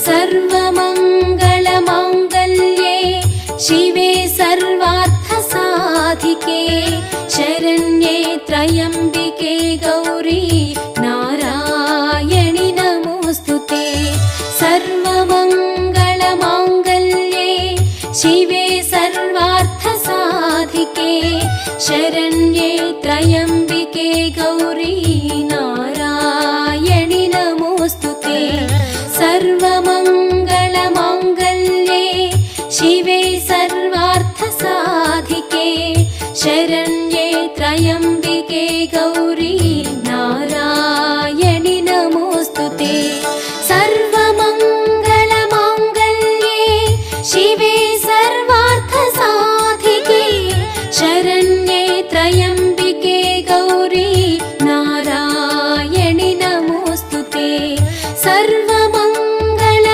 सर्वमङ्गलमाङ्गल्ये शिवे सर्वार्थसाधिके शरण्ये त्र्यम्बिके गौरी नारायणि नमोऽस्तुते। सर्वमङ्गलमाङ्गल्ये शिवे सर्वार्थसाधिके शरण्ये त्र्यम्बिके गौरी नारायणि नमोऽस्तुते। सर्वमङ्गलमाङ्गल्ये शिवे सर्वार्थसाधिके शरण्ये त्र्यम्बिके गौरी